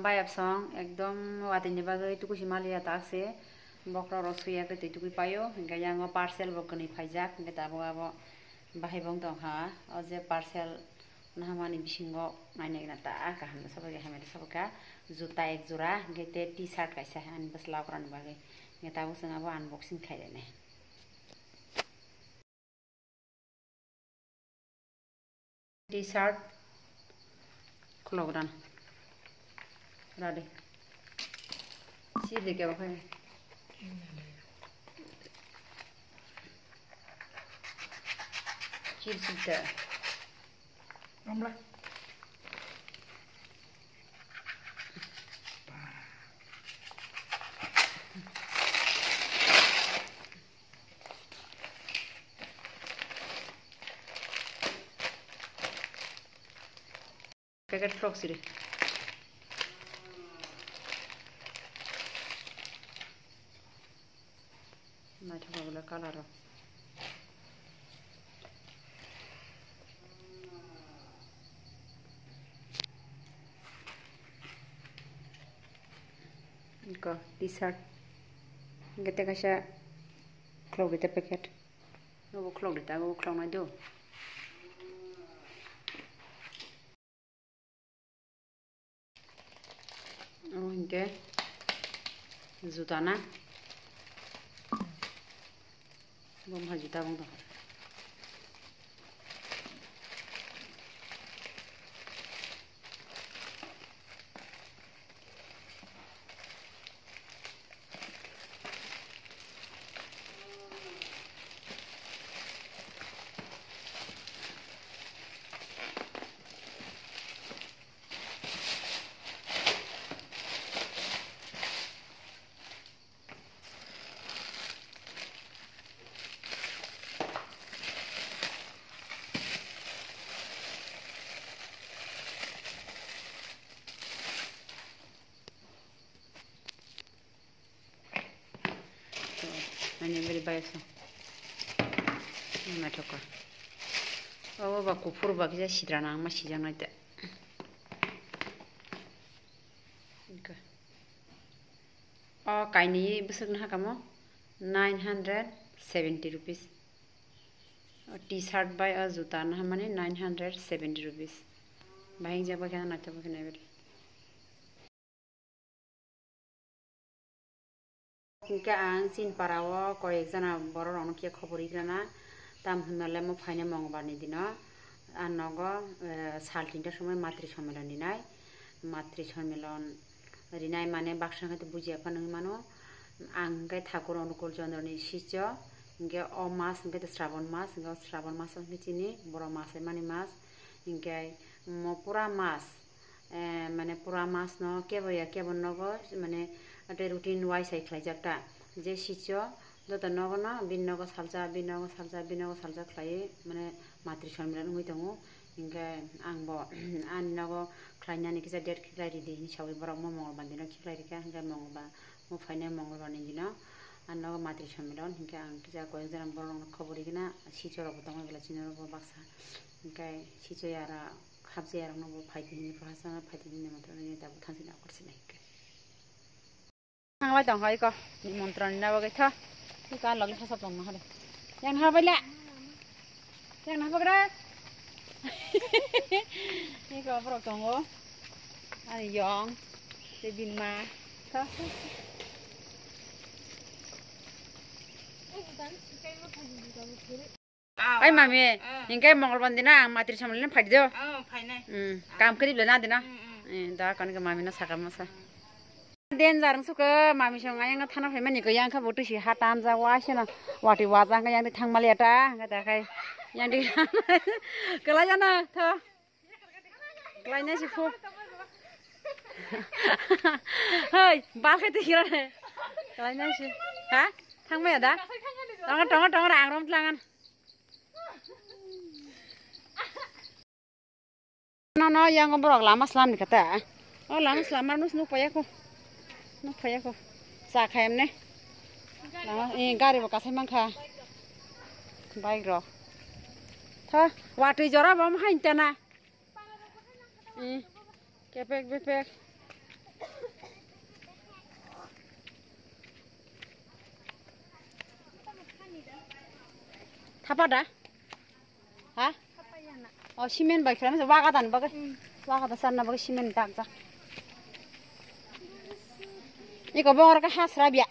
Bayap song ekdom watini bagai itu kusi malia takse bokro rosuya ke itu kui payo hingga yang parcel bokoni pajak hingga tabo abo bahai bong tong ha oje parcel nah mani bisingo naine na ta kaham sabaga hamel sabaga juta ek jora hingga t-shirt kaisa an bas lawran bagai hingga tabo sanga bo unboxing khairene t-shirt klogran Ready. See क्या है chips इधर Amla. Packet frock सिरे Macam apa color? Iko t-shirt. Kita kasih clog kita paket. Aku clog kita, aku clog nado. Oh ini zutana. Bom hajuta bong tuh. Ini beri biasa. Ini macam apa? Oh, baku pur bagi saya sidrana masih jangan itu. Oh, kaini besar nah kamu 970 rupees. T-shirt by juta nah mana 970 rupees. Bahing jawab kan nanti apa kena beri. Hingga angin parawo korek jana boror orang kia khobori jana tam hunale mo fine mongbar ni dina anogo saltinta সময় matri সম্মেলন dinai matri সম্মেলন rinai mane baksa khate buji apa nang mano angkai thakur onukul chandra ni sicho hingga o mas hingga Shravan mas ni chini boro mas mani mas hingga mo pura mas mane pura mas no kebon nogo mane ada rutin wise ay khlai jakta je sicho dota nogo na binnogo salja khlai mane matri সম্মেলন hoi tongo hingga angbo an nogo khlainani kisa date khlai di ni sawi borok mo mongol bandino khlai rika hingga mongba mo faina mongol bani dino an nogo matri সম্মেলন hingga ang kisa koy jana borok khobori gina sicho ro tongo gela chinoro bo baksa hingga sicho yara khabje yara no bo phaiti ni phasa phaiti ni matra ni ta thansi na korsi nai Ang dong hai ko ni montran na bagai tha ni kan lagi khasap dong na hale yang ha baila yang na bagra ni ko pro tongo ani yong te bin ma tha ai mami ingkai mongol bandina ang matri samlin phadi do phainai kam kri le na dina da kan ke mami na sakam sa Den jarang suka mami song ayang na thana phaiman ni ko yang kha botu si hatam ja wa sena wati wa jang ka yang di thang mali ata ga da kai yang di kala jana tho kala na si phu hei bal khai ti hira ne kala na si ha thang mai ada tong rang rom tlangan no yang borok lama slam ni kata oh lama slam nus nu paya ko sa khaim ne lama gari bo kasai mangkha bike ro Thôi, quả trì gió ra bấm hành tên à. Kepek. Thapa dah? Hah? Oh, simen baik kerana wagatan bagai. Wagatan sana bagai simen tak tak. Ini kau bawa orang khas rabia.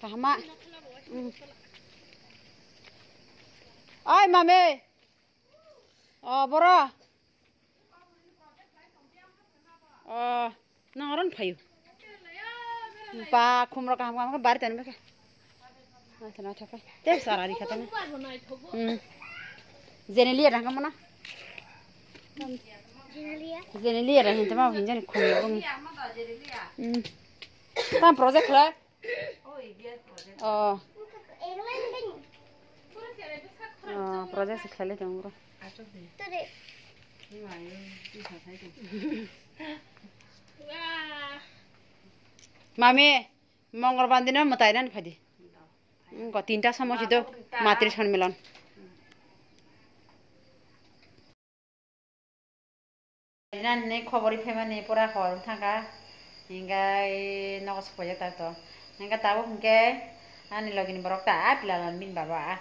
Kahma. Ay mame. Oh bora. Oh, nangaran payu. Pa khumra kaham bari tan beke. Nah, apa? Teh sarari katanya. Zenelia dah kamu na? Zenelia dah hentam apa hinjan khumra. Tam project lah. Oh. Project sekhale jamuro. Mami, mongol bandina matairan phadi. Ko tinta sama situ matri सम्मेलन. Nan ne khobori phemani pura hor thanga hingai nogos project to. Hinga tabu hingke ani login borok ta pilalan min baba.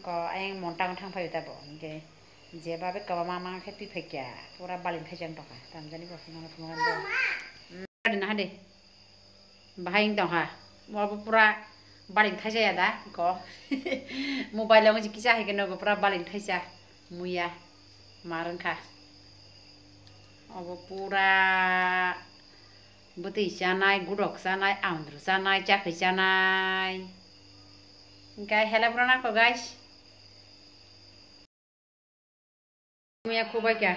Ko ayang montang thang phayu ta bo hingke. Je babe ka mama khe tui phekya pura balin phejang to ka. Tam jani ko phunga phunga do. Adina hade. Bahing dong ha. Mo pura baling thajaya da ko mobile ang jikisa he keno pura baling thaja muya marangkha obo pura buti janai gudok janai andru janai jakhi janai kai hela purana ko guys muya kubai kya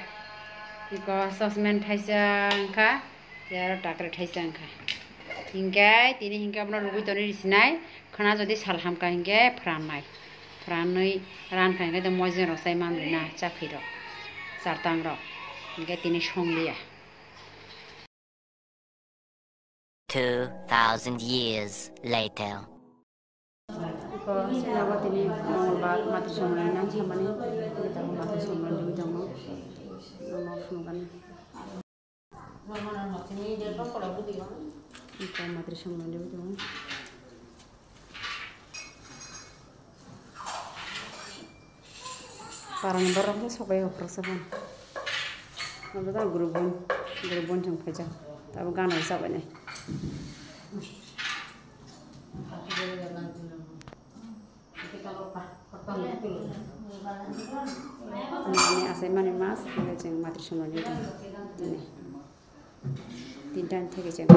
ko sosmen thaja angkha yaro takre thaja angkha hinggai tini hingga apna rugui toni risinai khana jodi salham ka hinggai pranai ran ka hinggai to mojen ro sai mamri na chakhi ro sartang ro hinggai tini songlia 2000 years later ko sinawa tini mongolbar mati somrai na chamani kita mati somrai jodi jamo no fungan mama tini dia pa kola budi ba kita matri somrai jodi jamo parang barang sokai operasian nada grubon jang pejang tabu gana sabane ini aseman mas ini jeng matri somrai ini tintan theke jeng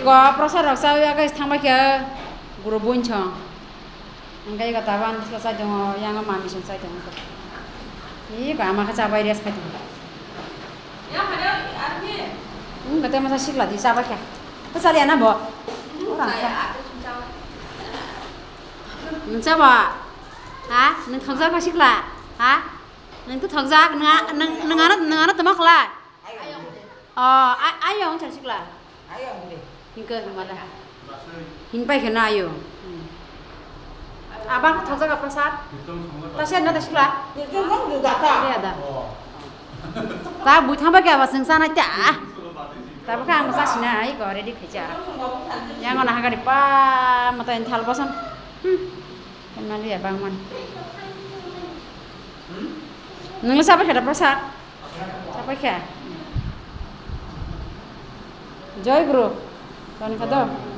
ko prasad rok sa ya guys thangba kya guru bonchong angkai kata ban selesai dong yang mami selesai dong ini kok ama kaca bayar sekali ya ada arti kata masa sih lah di siapa kya pasal ya nabo orang sa mencoba ha neng thangsa kasih lah ha neng tu thangsa neng temak lah oh ayo kasih lah hingga gimana hingga kena ayo abang thangsa ka prasad tasya na tasya itu kan juga tak ada ta bu thamba ka baseng sana ta ta ba ka masa sina ai ko ready khaja yang ona hagari pa mata en thal basan kenal ya bang man nang siapa kata prasad siapa kya Joy Guru, kan kado.